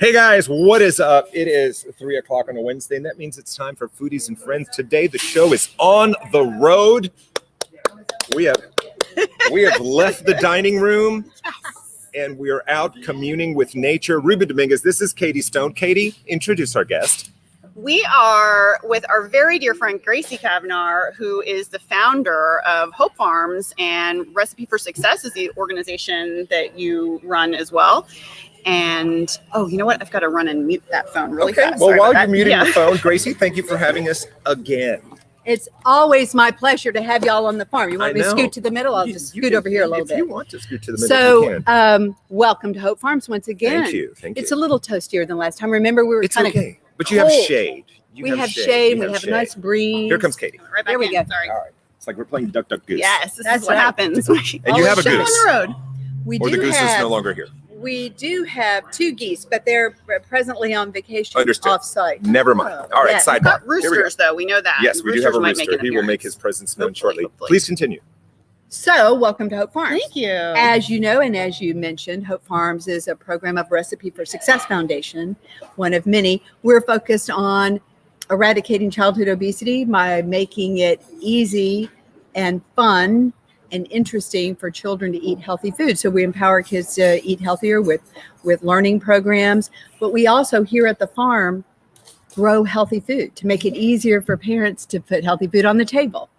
Hey guys, what is up? It is 3 o'clock on a Wednesday, and that means it's time for Foodies and Friends. Today, the show is on the road. We have left the dining room, and we are out communing with nature. Ruben Dominguez, this is Katie Stone. Katie, introduce our guest. We are with our very dear friend Gracie Kavanaugh, who is the founder of Hope Farms, and Recipe for Success is the organization that you run as well. And you know what? I've got to run and mute that phone really fast. Well, while you're muting the phone, Gracie, thank you for having us again. It's always my pleasure to have y'all on the farm. You want me to scoot to the middle? I'll just scoot over here a little bit. If you want to scoot to the middle, you can. Welcome to Hope Farms once again. Thank you. It's a little toastier than last time. Remember, we were kind of but you have shade. We have shade. We have a nice breeze. Here comes Katie. Right back there we go. Sorry. All right. It's like we're playing Duck, Duck, Goose. Yes, that's what happens. And you have a goose. On the road. Or the goose is no longer here. We do have 2 geese, but they're presently on vacation off-site. Never mind. All right, sidebar. We've got roosters, though. We know that. Yes, we do have a rooster. He will make his presence known shortly. Please continue. So, welcome to Hope Farms. Thank you. As you know, and as you mentioned, Hope Farms is a program of Recipe for Success Foundation, one of many. We're focused on eradicating childhood obesity by making it easy and fun and interesting for children to eat healthy food. So we empower kids to eat healthier with learning programs. But we also here at the farm grow healthy food to make it easier for parents to put healthy food on the table.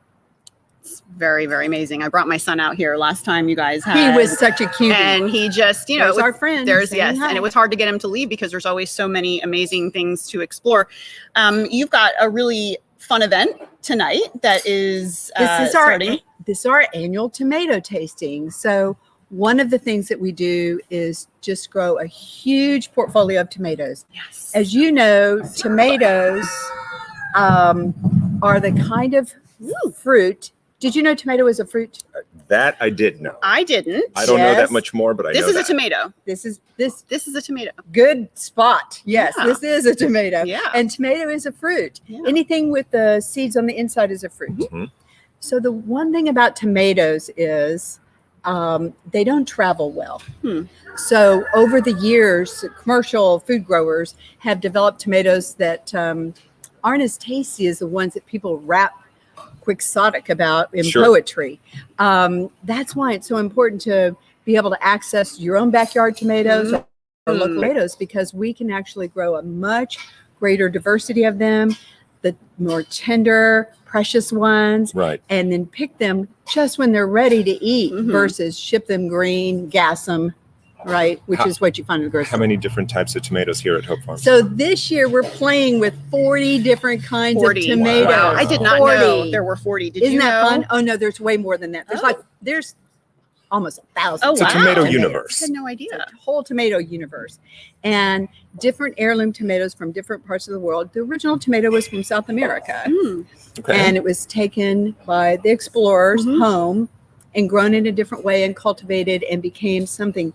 It's very, very amazing. I brought my son out here last time you guys had. He was such a cutie. And he just, There's our friend. And it was hard to get him to leave because there's always so many amazing things to explore. You've got a really fun event tonight that is starting. This is our annual tomato tasting. So one of the things that we do is just grow a huge portfolio of tomatoes. Yes. As you know, tomatoes are the kind of fruit. Did you know tomato is a fruit? That I did know. I didn't. I don't know that much more, but I know This is a tomato. This is a tomato. Good spot. Yes, This is a tomato. Yeah. And tomato is a fruit. Yeah. Anything with the seeds on the inside is a fruit. Mm-hmm. So the one thing about tomatoes is they don't travel well. So over the years, commercial food growers have developed tomatoes that aren't as tasty as the ones that people rap quixotic about in poetry. That's why it's so important to be able to access your own backyard tomatoes or local tomatoes, because we can actually grow a much greater diversity of them, the more tender, precious ones, and then pick them just when they're ready to eat versus ship them green, gas them, which is what you find in the grocery store. How many different types of tomatoes here at Hope Farms? So this year we're playing with 40 different kinds of tomatoes. Wow. I did not know there were 40. Did you know? Isn't that fun? Oh no, there's way more than that. There's almost 1,000. It's a tomato universe. I had no idea. It's a whole tomato universe. And different heirloom tomatoes from different parts of the world. The original tomato was from South America. And it was taken by the explorers home and grown in a different way and cultivated and became something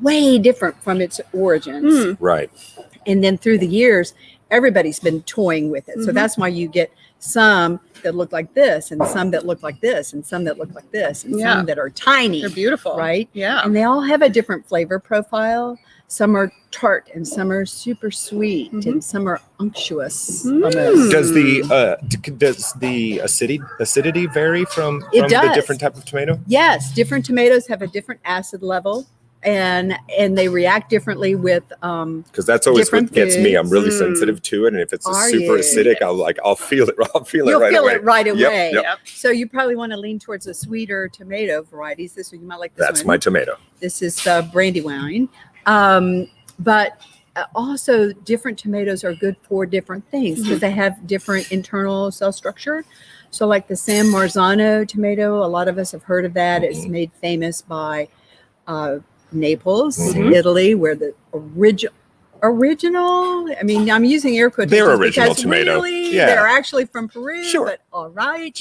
way different from its origins. Right. And then through the years, everybody's been toying with it. So that's why you get some that look like this and some that look like this and some that look like this and some that are tiny. They're beautiful. Right? Yeah. And they all have a different flavor profile. Some are tart and some are super sweet and some are unctuous. Does the acidity vary from the different type of tomato? Yes, different tomatoes have a different acid level. And they react differently with because that's always what gets me. I'm really sensitive to it, and if it's super acidic, I'll feel it. I'll feel it right away. You'll feel it right away. Yep. So you probably want to lean towards the sweeter tomato varieties. This one you might like. That's my tomato. This is Brandywine, but also different tomatoes are good for different things because they have different internal cell structure. So like the San Marzano tomato, a lot of us have heard of that. It's made famous by Naples, Italy, where the original, I mean, I'm using air quotations. They're original because tomato. Really, they're actually from Peru, but all right,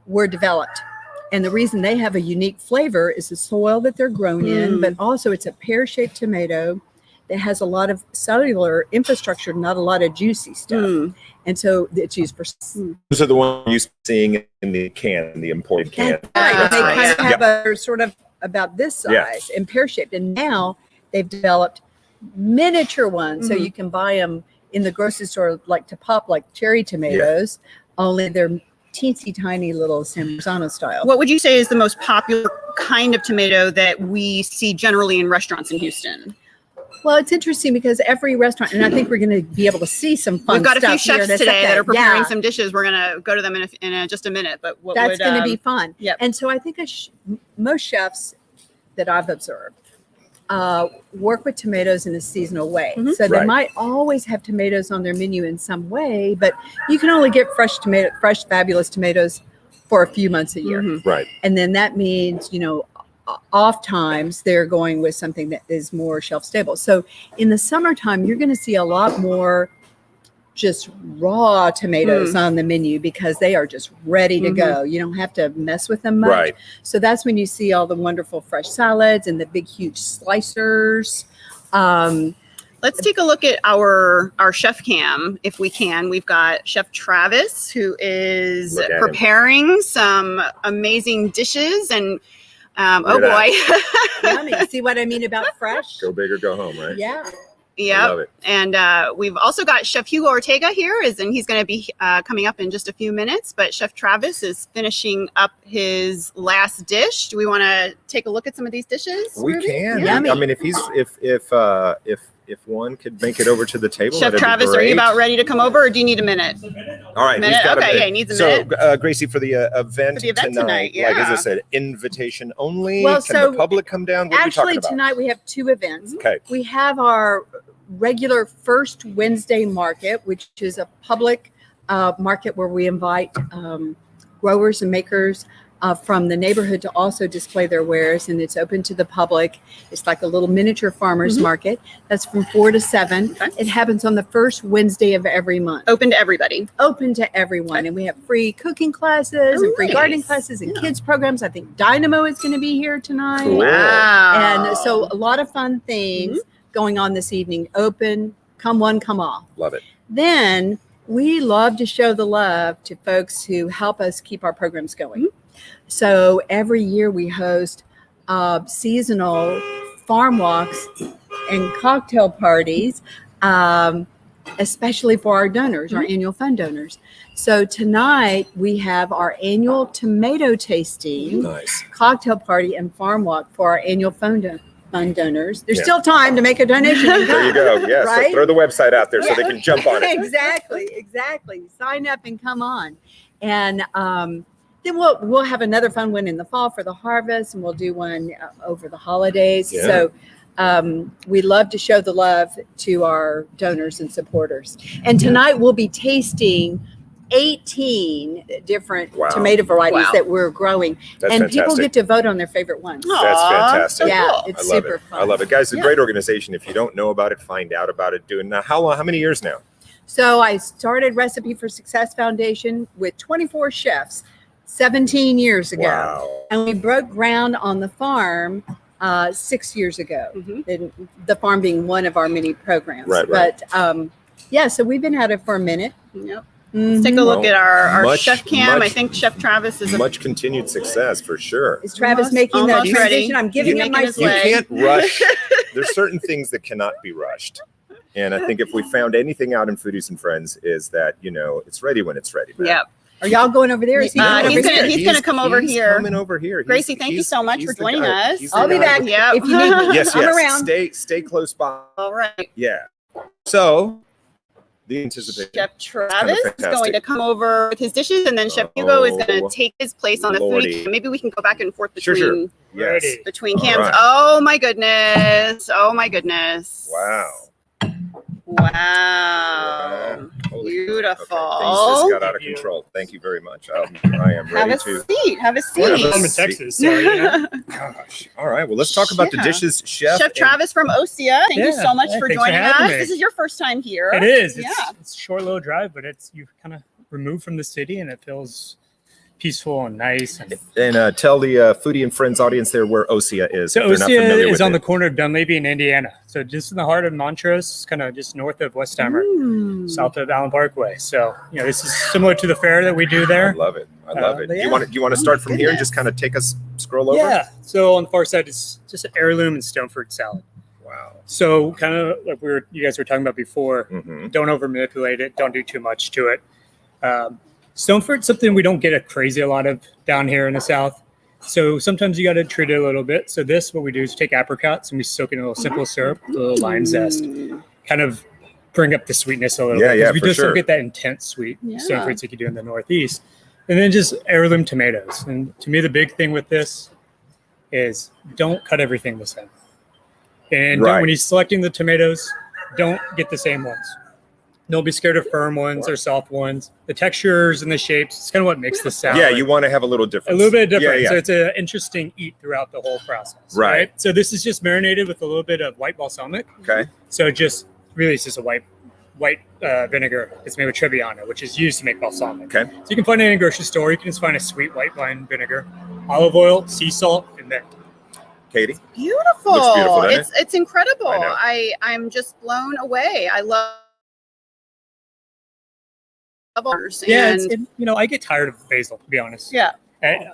were developed. And the reason they have a unique flavor is the soil that they're grown in, but also it's a pear-shaped tomato that has a lot of cellular infrastructure, not a lot of juicy stuff. And so it's used for. Those are the ones you're seeing in the can, the imported can. Right. They kind of have a sort of about this size and pear-shaped. And now they've developed miniature ones. So Mhm. you can buy them in the grocery store, like to pop like cherry tomatoes, only they're teensy tiny little San Marzano style. What would you say is the most popular kind of tomato that we see generally in restaurants in Houston? Well, it's interesting because every restaurant, and I think we're going to be able to see some fun We've got a few stuff here chefs in a today that second. are preparing Yeah. some dishes. We're going to go to them in just a minute. But what That's would, going to be fun. Yep. And so I think most chefs that I've observed work with tomatoes in a seasonal way. Mhm. So they Right. might always have tomatoes on their menu in some way, but you can only get fresh, fabulous tomatoes for a few months a year. Mhm. Right. And then that means, oft times they're going with something that is more shelf stable. So in the summertime, you're going to see a lot more just raw tomatoes on the menu because they are just ready to go. You don't have to mess with them much. Right. So that's when you see all the wonderful fresh salads and the big, huge slicers. Let's take a look at our chef cam if we can. We've got Chef Travis, who is Look at him. preparing some amazing dishes. And oh Look boy. Yummy. See what I mean about fresh? Go big or go home, right? Yeah. I Yep. love it. And we've also got Chef Hugo Ortega here, and he's going to be coming up in just a few minutes. But Chef Travis is finishing up his last dish. Do we want to take a look at some of these dishes? We Ruby? can. Yummy. I mean, if one could make it over to the table, Chef that'd be Travis, are you great. about ready to come over, or do you need a minute? All right. Minute? He's got a Okay, minute. yeah, he needs a minute. So, Gracie, for the event, For the event tonight, like as I yeah. said, invitation only. Well, Can so the public come down? What are we Actually, talking about? tonight we have two events. Okay. We have our regular first Wednesday market, which is a public market where we invite growers and makers from the neighborhood to also display their wares, and it's open to the public. It's like a little miniature farmers market. That's from 4 to 7. Okay. It happens on the first Wednesday of every month. Open to everybody. Open to everyone, and we have free cooking classes and free nice. gardening classes and kids programs. I think Dynamo is going to be here tonight. Cool. Wow. And so a lot of fun things going on this evening. Open, come one, come all. Love it. Then we love to show the love to folks who help us keep our programs going. So every year we host seasonal farm walks and cocktail parties, especially for our donors, our annual fund donors. So tonight we have our annual tomato tasting, Nice. cocktail party, and farm walk for our annual fund donors. There's Yeah. still time to make a donation. And There you go. Yeah. Right? So throw the website out there so they can jump on it. Exactly. Sign up and come on. And then we'll have another fun one in the fall for the harvest, and we'll do one over the holidays. Yeah. So we love to show the love to our donors and supporters. And tonight we'll be tasting 18 different Wow. tomato varieties Wow. that we're growing. That's and fantastic. people get to vote on their favorite ones. That's Aw, fantastic. so Yeah, cool. it's I love super it. fun. I love it, guys. It's a Yeah. great organization. If you don't know about it, find out about it. How long? How many years now? So I started Recipe for Success Foundation with 24 chefs 17 years ago. Wow. And we broke ground on the farm 6 years ago. Mhm. And the farm being one of our many programs. Right. But yeah, so we've been at it for a minute. Yep. Mhm. Let's take a look Well, at our much- chef cam. I much- think Chef Travis is a Much continued success for sure. Is Travis Almost- making the almost ready. transition? I'm giving He's him making my his You way. can't rush. There's certain things that cannot be rushed. And I think if we found anything out in Foodies and Friends is that, it's ready when it's ready. Man. Yep. Are y'all going over there? Is he No, going over he's here? gonna- he's gonna come over he's here. Coming over here. Gracie, thank you so much he's for the joining guy. us. He's the I'll be guy. back Yep. if you need me. Yes, I'm yes. around. Stay close by. All right. Yeah. So the anticipation. Chef Travis is fantastic. going to come over with his dishes, and then Chef Hugo is going Oh, to take his place on the Lordy. foodie cam. Maybe we can go back and forth Sure, between sure. Yes. between All cams. right. Oh my goodness! Oh my goodness! Wow. Wow! Holy- Beautiful. Okay, things just got out of control. Thank you very much. I am Have ready a to. seat. Have a Well, seat. I'm in Texas, so Gosh. All right. Well, let's talk about the Yeah. dishes, Chef. Chef Travis from Osea, thank you Yeah, so much yeah, for thanks for joining having us. me. This is your first time here. it is. Yeah. It's a short little drive, but you kind of removed from the city, and it feels peaceful and nice. And Tell the Foodie and Friends audience there where Osea is. so if they're not familiar Osea is with on it. the corner of Dunleavy and Indiana, so just in the heart of Montrose, kind of just north of Westheimer, south of Allen Parkway. So this is similar to the fair that we do I there. love it. I love it. but Do yeah. you want to start from here and just kind of take us scroll over? Yeah. So on the far side, it's just an heirloom and stone fruit salad. Wow. So kind of like you guys were talking about before, Mm-hmm. don't over manipulate it. Don't do too much to it. Stone fruit's something we don't get a lot of down here in the South. So sometimes you got to treat it a little bit. So what we do is take apricots and we soak in a little simple syrup, with a little lime zest, kind of bring up the sweetness a little bit. Yeah, We for just sure. don't get that intense sweet Yeah. stone fruits like you do in the Northeast. And then just heirloom tomatoes. And to me, the big thing with this is don't cut everything the same. And Right. when you're selecting the tomatoes, don't get the same ones. Don't be scared of firm ones or soft ones. The textures and the shapes, it's kind of what makes the salad. Yeah, you want to have a little a difference. little bit different. Yeah, So yeah. it's an interesting eat throughout the whole process. Right. So this is just marinated with a little bit of white balsamic. Okay. So it's just a white vinegar. It's made with Trebbiano, which is used to make balsamic. Okay. So you can find it in a grocery store. You can just find a sweet white wine vinegar, olive oil, sea salt, and mint. Katie? Beautiful. Looks beautiful, doesn't It's incredible. I know. I'm just blown away. I love ours. Yeah, And I get tired of basil, to be honest. yeah.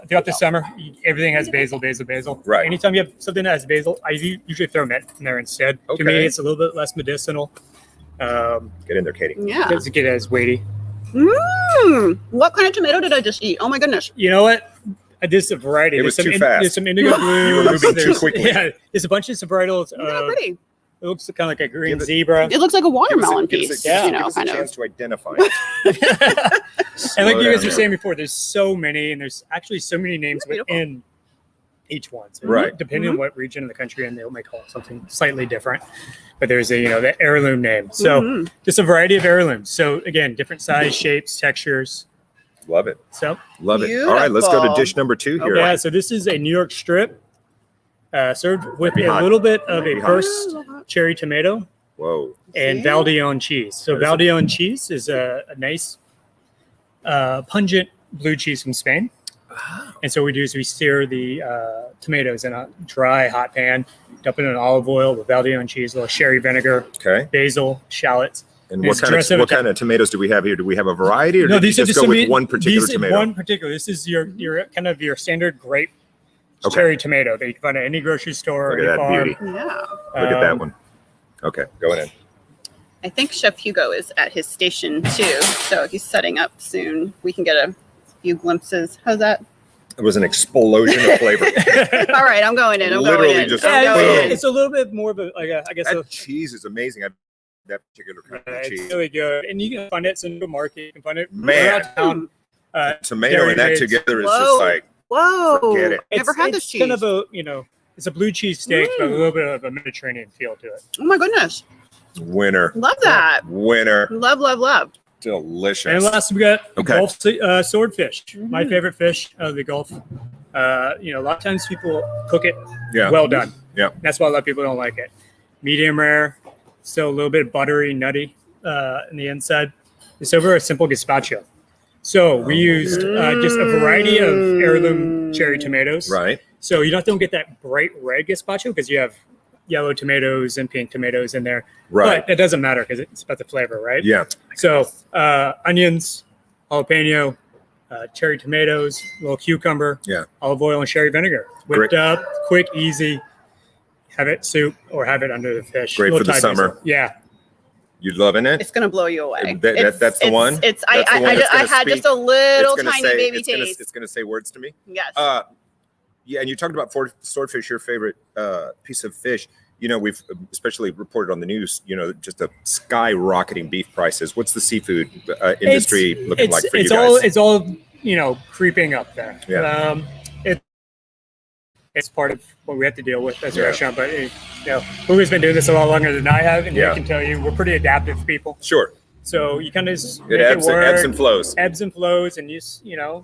Throughout the summer, everything has basil. Right. Anytime you have something that has basil, I usually throw mint in there instead. To Okay. me, it's a little bit less medicinal. Get in there, Katie. Yeah. Doesn't get as weighty. What kind of tomato did I just eat? Oh my goodness. You know what? There's a variety. It There's was some too fast. There's some indigo blues. You were moving too There's- quickly. Yeah, there's a bunch of varietals. Yeah, pretty. It looks kind of like a green Give it- zebra. It looks like a Give us watermelon give us piece. give You know, us a kind chance of. to identify it. And like Slow you guys down were saying before, there's so many, and there's actually so many names They're beautiful. within each one. So Right. depending on what region of the country, and they may call it something slightly different. But there's the heirloom name. So Mhm. just a variety of heirlooms. So again, different size, shapes, textures. Love it. So Love it. All right, let's go to Beautiful. dish number 2 here. yeah, so this is a New York strip served with a Hot. little bit of a Hot. burst cherry tomato Whoa. and See? Valdione cheese. So What is it? Valdione cheese is a nice pungent blue cheese from Spain. And so what we do is we sear the tomatoes in a dry hot pan, dump it in olive oil with Valdione cheese, a little sherry vinegar, Okay. basil, shallots. And It's what dressed every what kind of tomatoes do we have here? Do we have a variety, or No, did you these are just just go with some- one particular these- tomato? One particular. This is your kind of your standard grape Okay. cherry tomato that you can find at any grocery store Look or at any that farm. beauty. Yeah. Look at that Um, one. Okay, go ahead. I think Chef Hugo is at his station too. So he's setting up soon. We can get a few glimpses. How's that? It was an explosion of flavor. All right, I'm going in. I'm Literally going in. just- I'm Yeah, going boom. in. it's a little bit more of a I guess That cheese is amazing. That particular kind of it's cheese. really good, and you can find it in the market. You can find it Man. around town. Tomato Dairy and that Dates. together is Whoa. just like Whoa. Forget it. Never had this It's cheese. kind of it's a blue cheese steak, but a little bit of a Mediterranean feel to it. Oh my goodness. winner. Love that. Winner. Love, love, love. Delicious. And last we got Okay. Gulf swordfish, my Mhm. favorite fish of the Gulf. A lot of times people cook it Yeah. well done. Yeah. That's why a lot of people don't like it. Medium rare, still a little bit buttery, nutty in the inside. It's over a simple gazpacho. So we used just a variety of heirloom cherry tomatoes. Right. So you don't get that bright red gazpacho because you have yellow tomatoes and pink tomatoes in there. Right. But it doesn't matter because it's about the flavor, right? Yeah. So onions, jalapeno, cherry tomatoes, a little cucumber, Yeah. olive oil and sherry vinegar. Whipped Great. up, quick, easy. Have it soup or have it under the fish. Great Little for the Thai summer. basil. Yeah. You loving it? It's gonna blow you away. That's the one? It's That's the one that's I gonna had speak. just a little It's gonna tiny say baby it's taste. gonna say words to me. Yes. Yeah, and you talked about swordfish, your favorite piece of fish. We've especially reported on the news, just a skyrocketing beef prices. What's the seafood industry looking like for you guys? It's all creeping up there. Yeah. It's part of what we have to deal with as a Yeah. restaurant. But Hugo's been doing this a lot longer than I have, and Yeah. I can tell you we're pretty adaptive people. Sure. So you kind of just It make ebbs, it work, ebbs and flows. ebbs and flows, and you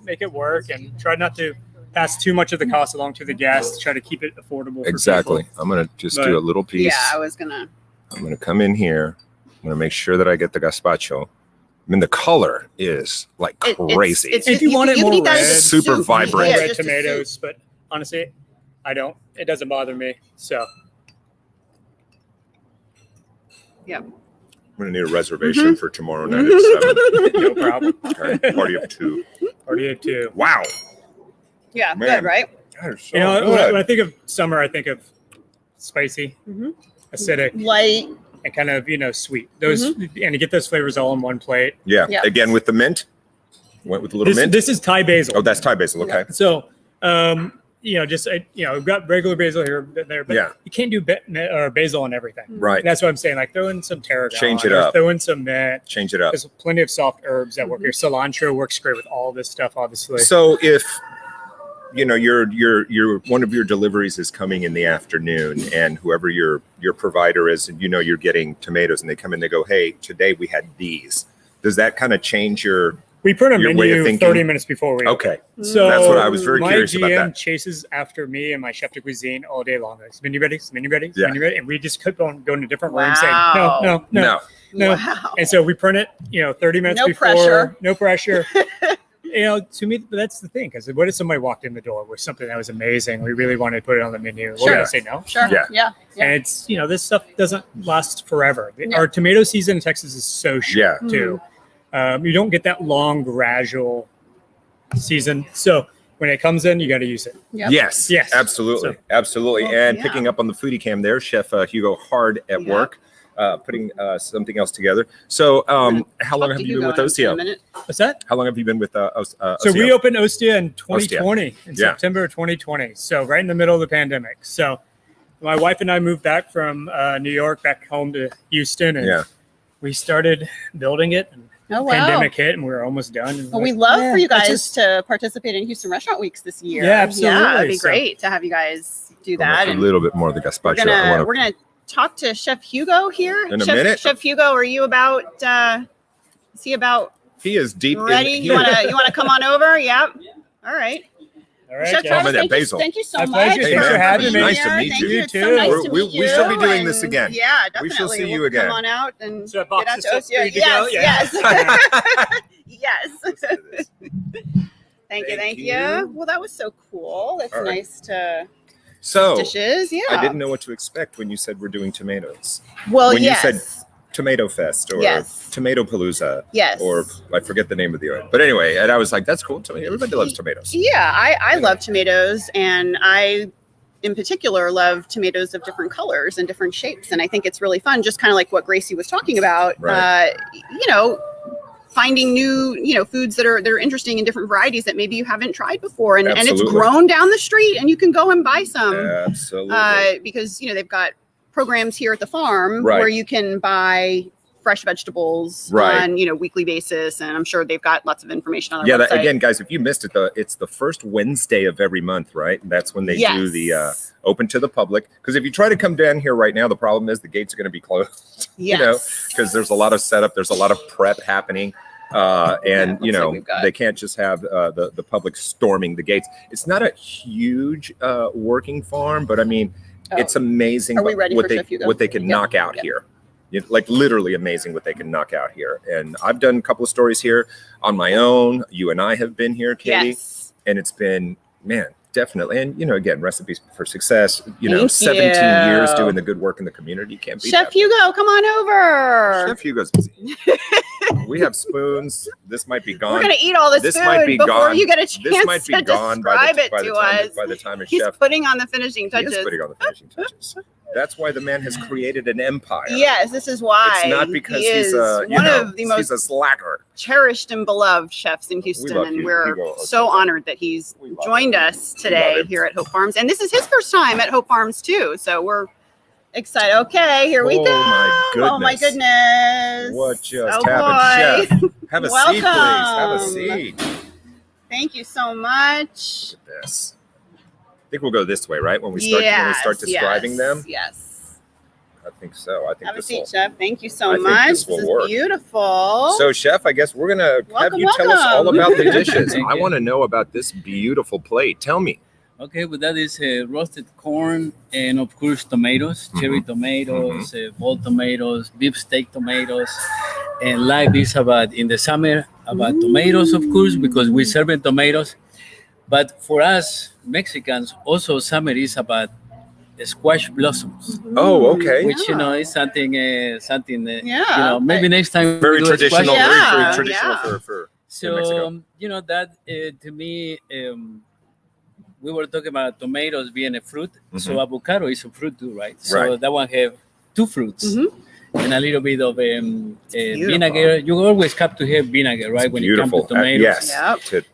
make it work, and try not to pass too much of the cost along to the guests. Try to keep it affordable. Exactly. For I'm gonna just But- do a little piece. yeah, I was gonna. I'm gonna come in here. I'm gonna make sure that I get the gazpacho. I mean, the color is like crazy. If you want it can more eat that red, as a super soup. vibrant. Yeah, red just a tomatoes, soup. but honestly, I don't. It doesn't bother me. So I'm gonna need a reservation for tomorrow night at 7. no problem. Okay, party of 2. Already have two. Wow. Yeah, Man. good, right? That is so When good. I think of summer, I think of spicy. Mhm. acidic, Light. and kind of sweet. Those and you get those flavors all in one plate. Yeah. Yep. Again with the mint. Went with a little mint. This is Thai basil. Oh, that's Thai basil. Okay. So, just we've got regular basil here, there, but you can't do basil on everything. Right. And that's what I'm saying. Like throw in some tarragon. Change it or up. Throw in some mint. Change it up. There's plenty of soft herbs that work here. Cilantro works great with all this stuff, obviously. So if your one of your deliveries is coming in the afternoon, and whoever your provider is, and you're getting tomatoes, and they come in, they go, "Hey, today we had these." Does that kind of change your? We print a your way of menu thinking? 30 minutes before we Okay. open. So That's what I was very curious about My GM that. chases after me and my chef de cuisine all day long. Like, is menu ready? Is menu ready? Is Yeah. menu ready? And we just kept on going to different rooms saying, Wow. no. Wow. And so we print it, 30 minutes No before. pressure. No pressure. To me, that's the thing. Because what if somebody walked in the door with something that was amazing? We really wanted to put it on the menu. We're Sure. going to say no. Sure. Yeah. And it's, this stuff doesn't last forever. Yeah. Our tomato season in Texas is so short, Yeah. too. You don't get that long, gradual season. So when it comes in, you got to use it. Yep. Yes. Yes. Absolutely. So- Absolutely. Well, And yeah. picking up on the foodie cam there, Chef Hugo hard at Yeah. work, putting something else together. So how long Talk have to you been Hugo with in a Ostia? minute. What's that? How long have you been with Ostia? So we opened Ostia in 2020, in Yeah. September of 2020. So right in the middle of the pandemic. So my wife and I moved back from New York back home to Houston, and we started building it. And Oh, wow. pandemic hit, and we were almost done. And Well, we'd love for you that's guys just- to participate in Houston Restaurant Weeks this year. Yeah, absolutely. Yeah, it'd be So- great to have you guys do A that. And little bit more of the gazpacho. we're gonna talk to Chef Hugo here. In a Chef, minute. Chef Hugo, are you about? Is he about He is deep ready? in You wanna come on over? Yep. All right. All right, Chef yeah. Travis, that thank you, basil. thank you so My much. pleasure. Hey, Thanks man, for having me. nice to meet Thank you. you. It's You so too. nice to We- meet we shall be you, doing this and again. Yeah, We definitely. shall see you We'll again. Come on out and So that get box out is to set Ostia. for you to go? Yes, Yeah. yes. yes. Thank you, Thank thank you. you. Well, that was so cool. It's All right. nice to So dishes. Yeah. I didn't know what to expect when you said we're doing tomatoes. Well, when you yes. said Tomato Fest or Yes. Tomato Palooza. Yes. Or I forget the name of the other. But anyway, and I was like, that's cool. Everybody loves tomatoes. Yeah, I love tomatoes, and I, in particular, love tomatoes of different colors and different shapes. And I think it's really fun, just kind of like what Gracie was talking about. Right. Finding new, foods that are interesting in different varieties that maybe you haven't tried before, and it's Absolutely. grown down the street, and you can go and buy some. Absolutely. Because they've got programs here at the farm Right. where you can buy fresh vegetables Right. on weekly basis, and I'm sure they've got lots of information on their Yeah, website. again, guys, if you missed it, it's the first Wednesday of every month, right? That's when they do the open to the public. Because if you try to come down here right now, the problem is the gates are going to be closed. Yes. Because there's a lot of setup, there's a lot of prep happening, and looks like we've got- they can't just have the public storming the gates. It's not a huge working farm, but I mean, it's amazing Are we ready what for they Chef Hugo? what they can Yep. knock out here. Like literally amazing what they can knock out here. And I've done a couple of stories here on my own. You and I have been here, Katie, Yes. and it's been, man, definitely. And again, recipes for success. Thank 17 years you. doing the good work in the community. Can't beat Chef that. Hugo, come on over. Chef Hugo's busy. We have spoons. This might be gone. We're gonna eat all this, This food might be before gone. you get a chance This might be to gone describe it to us. by the time a He's chef putting on the finishing he touches. is putting on the finishing touches. That's why the man has created an empire. Yes, this is why. It's not because he he's is a one of the he's most a slacker. cherished and beloved chefs in Houston, love and Hugo we're Ortega. so honored that he's We love joined him. us We today love him. here at Hope Farms. And this is his first time at Hope Farms too, so we're excited. Okay, here we Oh, go. my Oh my goodness. goodness! What just Oh, happened, boy. Chef? Have a seat, please. Have a Welcome. seat. Thank you so much. Look at this. I think we'll go this way, right? When we start describing them. Yes. I think so. I think Have a this seat, will. Chef. Thank you so I think much. this will is work. beautiful. So, Chef, I guess we're gonna have Welcome, you tell us all welcome. about the dishes. Thank I you. want to know about this beautiful plate. Tell me. Okay, well, that is roasted corn and, of course, tomatoes, cherry tomatoes, boiled tomatoes, beef steak tomatoes. And life is about, in the summer, about tomatoes, of course, because we serve tomatoes. But for us, Mexicans, also summer is about squash blossoms, Oh, okay. which, is something, Yeah. maybe next time. Very we do a squash- traditional. Yeah, Very traditional yeah. for So, Mexico. that to me, we were talking about tomatoes being a fruit. So avocado is a fruit too, right? So Right. that one have two fruits. And a little bit of beautiful. vinegar. You always have to have vinegar, right? When it comes Beautiful. to tomatoes. Yes. Yep.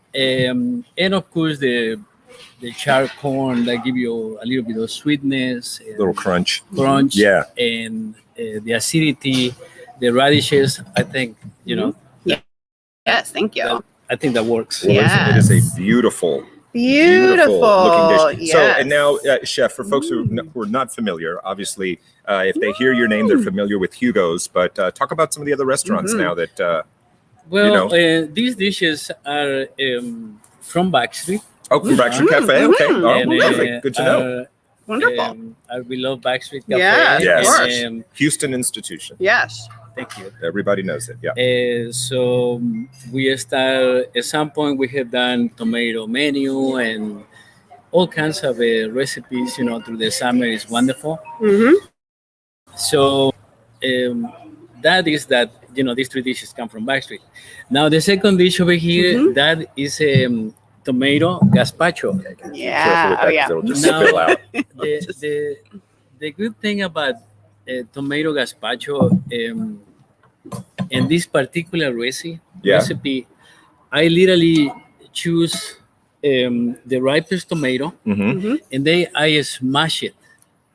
And of course the charred corn that give you a little bit of sweetness, Little crunch. yeah, and the acidity, the radishes. I think Yes, thank you. I think that works. Well, it is a beautiful looking dish. Yes. So, and now, Chef, for folks who are not familiar, obviously, if they hear your name, they're familiar with Hugo's. But talk about some of the other restaurants now that. These dishes are from Backstreet. Oh, from Backstreet Cafe. Okay, And, perfect. Good to know. Wonderful. We love Backstreet Cafe. Yes, Yes. of course. Houston institution. Yes. Thank you. Everybody knows it. Yeah. So we start at some point. We have done tomato menu and all kinds of recipes. Through the summer is wonderful. So that is that. These three dishes come from Backstreet. Now the second dish over here, that is tomato gazpacho. Yeah. Oh, yeah. It'll just Now, spill out. the good thing about tomato gazpacho and this particular recipe, I literally choose the ripest tomato, and then I smash it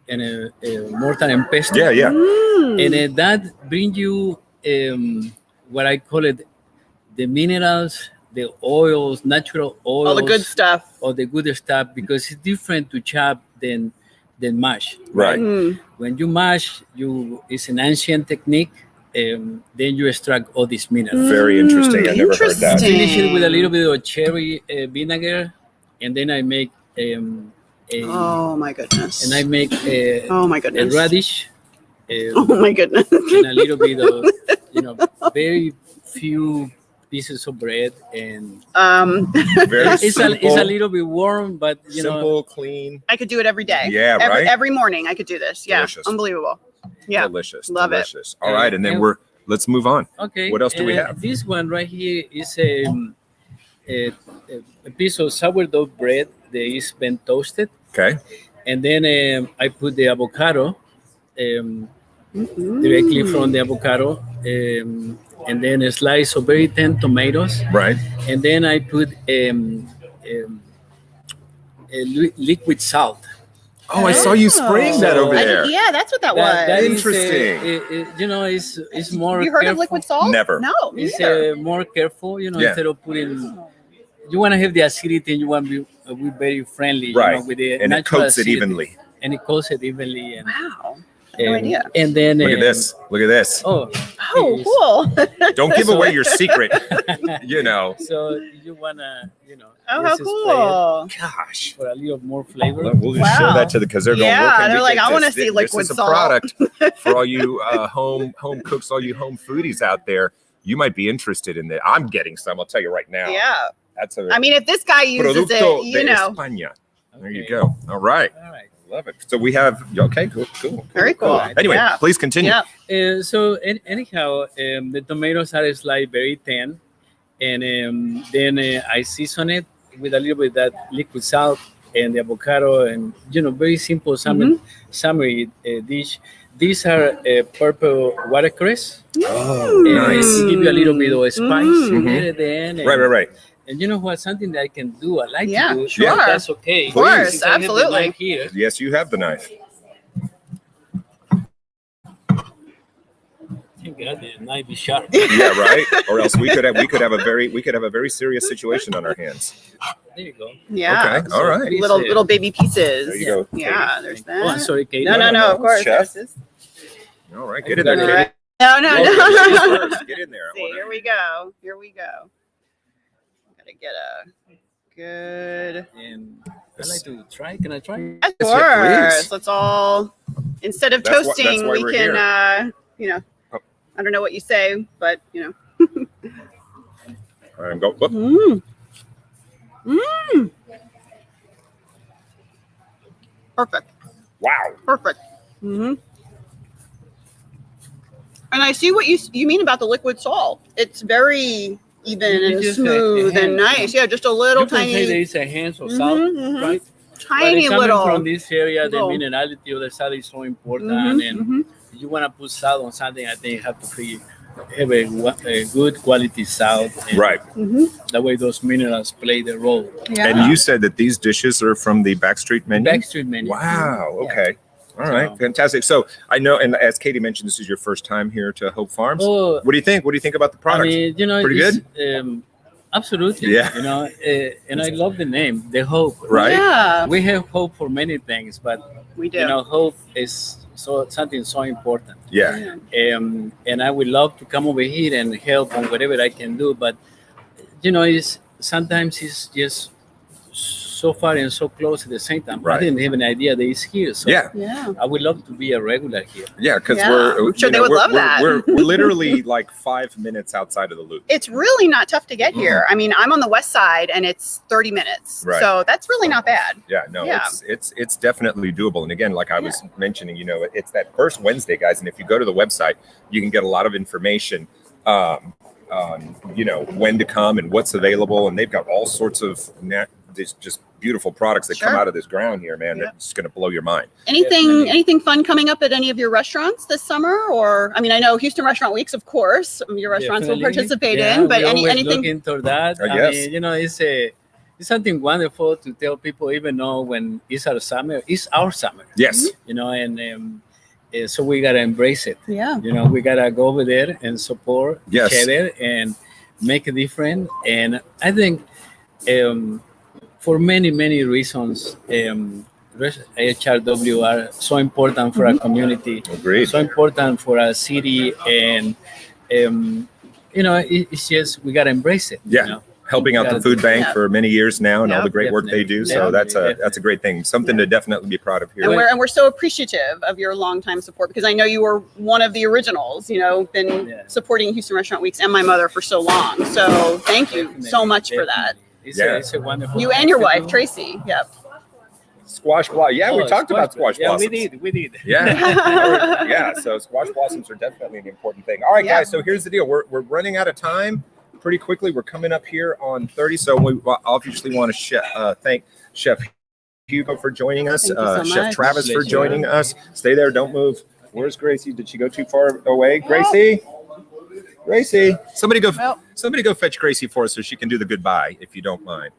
in a mortar and pestle. Yeah. And that brings you what I call it, the minerals, the oils, natural oils, All the good stuff. all the good stuff, because it's different to chop than mash. Right. When you mash, it's an ancient technique. Then you extract all these minerals. Very interesting. I never heard that. Finish it with a little bit of cherry vinegar, and then I make Oh my goodness. and I make Oh my a goodness. radish. Oh my goodness. And a little bit of very few pieces of bread, and Very it's simple. a little bit warm, but Simple, clean. I could do it every day. Yeah, right? Every morning I could do this. Yeah. Delicious. Unbelievable. Yeah. Delicious. Love it. Delicious. All right, and then let's move on. Okay. What else do we have? This one right here is a piece of sourdough bread that is been toasted, Okay. and then I put the avocado directly from the avocado, and then a slice of very thin tomatoes, Right. and then I put liquid salt. Oh, I saw you spraying that over I there. did- yeah, that's what that was. That is, Interesting. it's more. You heard careful. of liquid salt? Never. No, me It's neither. more careful, Yeah. instead of putting. You want to have the acidity, and you want to be very friendly, Right. with the And it natural coats it acidity. evenly. And it coats it evenly. And, Wow. No idea. And then Look at this. Look at this. Oh, Oh, cool. Don't give away your secret. So you wanna, Oh, how just spray cool. Gosh. it for a little more flavor. Well, we'll just show Wow. that to because they're going. Yeah, "Where can they're we like, get I wanna this? see This liquid is a salt." product for all you home cooks, all you home foodies out there. You might be interested in that. I'm getting some. I'll tell you right now. Yeah. That's a I mean, if this guy uses producto it, you de know. España. There you Okay. go. All right. All right. Love it. So we have cool. Very cool. Anyway, Yeah. please continue. Yeah. So anyhow, the tomatoes are sliced very thin, and then I season it with a little bit of that liquid salt and the avocado, and very simple summery dish. These are purple watercress. Oh, nice. To give you a little bit of spice Mhm. at the end. And, Right. And you know what? Something that I can do. I like Yeah, to do. sure. That's okay. Of course, Since I have the absolutely. knife here. Yes, you have the knife. Thank God the knife is sharp. Yeah, right. Or else we could have a very serious situation on our hands. There you go. Yeah. Okay. All right. Please, Little baby pieces. There you go, Yeah, Katie. there's Oh, I'm that. sorry, Katie. No, of course. Chef. This is- All right. Get in there, All Katie. right. No. Ladies first. Get in there. I See, wanna- here we go. Gotta get a good. And I like to try. Can I try? Of Yes, yeah, course. please. Let's all, instead of That's toasting, why we we're can, here. Oh. I don't know what you say, but All right. Go. Whoop. Perfect. Wow. Perfect. And I see what you mean about the liquid salt. It's very even It's and just smooth a and hint. nice. Yeah, just a little You can say there tiny, is a hint of salt, Mhm, right? tiny but coming little. from this area, the little- minerality of the salt is so important, and you want to put salt on something, I think you have to have a good quality salt. And Right. that way those minerals play the role. Yeah. And you said that these dishes are from the Backstreet menu? Backstreet menu. Wow. Yeah. Okay. All right. So- Fantastic. So I know, and as Katie mentioned, this is your first time here to Hope Farms. Oh, What do you think? What do you think about the I product? mean, you know, Pretty it's, absolutely. Yeah. You know, and I love the name, the hope. Right. Yeah, We have hope for many things, but we do. you know, hope is something so important. Yeah. And I would love to come over here and help on whatever I can do, but you know, sometimes it's just so far and so close at the same time. Right. I didn't have an idea that it's here. So Yeah. Yeah. I would love to be a regular here. Yeah. Because Yeah. we're, I'm sure you they know, would we're, love we're, that. We're literally like 5 minutes outside of the loop. It's really not tough to get here. I mean, I'm on the west side and it's 30 minutes. Right. So that's really not bad. Yeah, no, Yeah. it's definitely doable. And again, like I was mentioning, you know, it's that first Wednesday, guys. And if you go to the website, you can get a lot of information on, you know, when to come and what's available. And they've got all sorts of these just beautiful products that come Sure. out of this ground here, man. Yeah. It's going to blow your mind. Anything fun coming up at any of your restaurants this summer? Or I mean, I know Houston Restaurant Weeks, of course, your restaurants will Definitely. participate Yeah, in, but we always anything? look into that. Oh, I yes. mean, you know, it's something wonderful to tell people, even though when it's our summer, it's our summer. Yes. You know, and so we gotta embrace it. Yeah. You know, we gotta go over there and support Yes. each other and make a difference. And I think for many reasons, HRW are so important for our community, Agreed. so important for our city, and you know, it's just we gotta embrace it. Yeah. You know? Helping out the food bank Yeah. for many years now and all Yeah. the great work they do. So Definitely. that's a great thing. Something to definitely be proud of here. And we're so appreciative of your longtime support because I know you were one of the originals, you know, been Yeah. supporting Houston Restaurant Weeks and my mother for so long. So thank you so much for that. Definitely. It's a wonderful. You thing and your to wife, do. Tracy. Yep. Squash blossom. Yeah, we Oh, talked about squash Yeah, blossoms. we did. Yeah. Yeah. So squash blossoms are definitely an important thing. All right, Yeah. guys. So here's the deal. We're running out of time pretty quickly. We're coming up here on 30. So we obviously want to thank Chef Hugo for joining us. Thank you so Chef much. Travis for Pleasure. joining us. Stay there. Don't move. Where's Gracie? Did she go too far away? Gracie? Gracie. Somebody go fetch Gracie for us so she can do the goodbye, if you don't mind.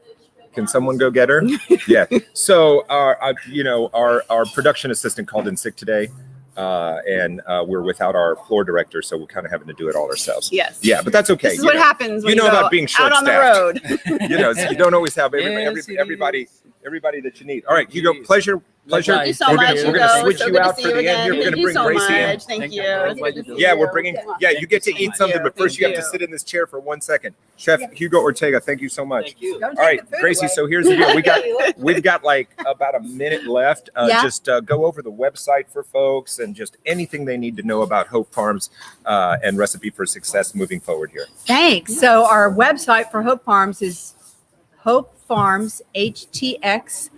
Can someone go get her? Yeah. So our production assistant called in sick today, and we're without our floor director, so we're kind of having to do it all ourselves. Yes. Yeah, but that's okay. This is what happens when you know you go about being out on the short-staffed. road. You know, so you don't always have Yes, it everybody that you need. All right, Hugo, pleasure. Thank you so We're much, gonna Hugo. switch So you good to out see for you the end here. again. We're Thank gonna you bring so Gracie in. much. Thank you. Thank you. It's good to see Yeah, we're you. bringing. Yeah, you get to Thank you eat so something, much. but first you have Thank to you. sit in this chair for 1 second. Chef Hugo Ortega, thank you so much. Thank you. Don't All right, take the food Gracie. away. So here's the deal. We've got like about a minute left. Yeah. Just go over the website for folks and just anything they need to know about Hope Farms and Recipe for Success moving forward here. Thanks. So our website for Hope Farms is hopefarmshtx.org.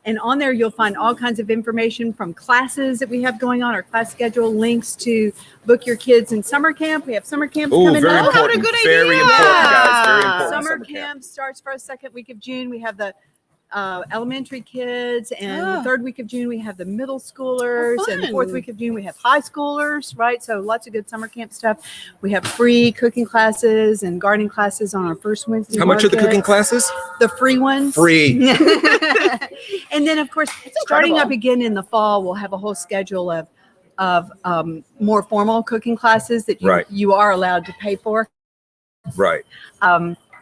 And on there, you'll find all kinds of information from classes that we have going on, our class schedule, links to book your kids in summer camp. We have summer camps Oh, coming very up. important. good Very idea. important, guys. Very important. Summer camp starts for the second week of June. We have the elementary kids, and the third week of June we have the middle schoolers, and the fourth fun. week of June we have high schoolers, right? So lots of good summer camp stuff. We have free cooking classes and gardening classes on our first Wednesday. How much are the market. cooking classes? The free ones. Free. And then of course, starting up incredible. again in the fall, we'll have a whole schedule of more formal cooking classes that Right. you are allowed to pay for. Right.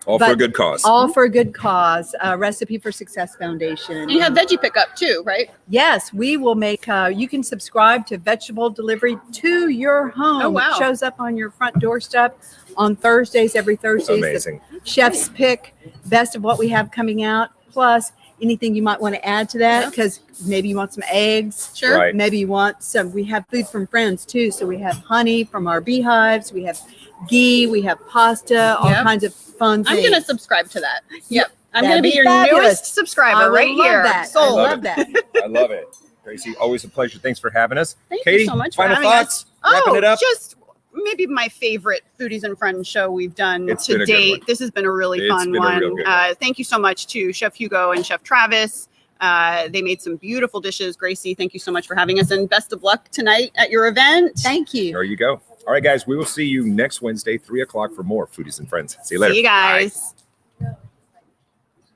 All for But a good cause. All for a good cause. Recipe for Success Foundation. And you have veggie pickup too, right? Yes, we will make, you can subscribe to vegetable delivery to your home. Oh, wow. It shows up on your front doorstep on Thursdays, every Thursday. Amazing. Chef's pick, best of what we have coming out, plus anything you might want to add to that, because maybe you want some eggs. Sure. Right. Maybe you want some, we have food from friends too. So we have honey from our beehives, we have ghee, we have pasta, all Yep. kinds of fun I'm things. going to subscribe to that. Yep. I'm That'd going to be be your fabulous. newest subscriber I would right love here. that. Sold. I love that. I love it. Gracie, always a pleasure. Thanks for having us. Thank Katie, you so much for final having thoughts? us. Wrapping it up? Just maybe my favorite Foodies and Friends show we've done It's to been a good date. one. This has been a really It's fun been a real one. good one. Thank you so much to Chef Hugo and Chef Travis. They made some beautiful dishes. Gracie, thank you so much for having us, and best of luck tonight at your event. Thank you. There you go. All right, guys, we will see you next Wednesday, 3 o'clock for more Foodies and Friends. See you later. See you guys.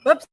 Whoops.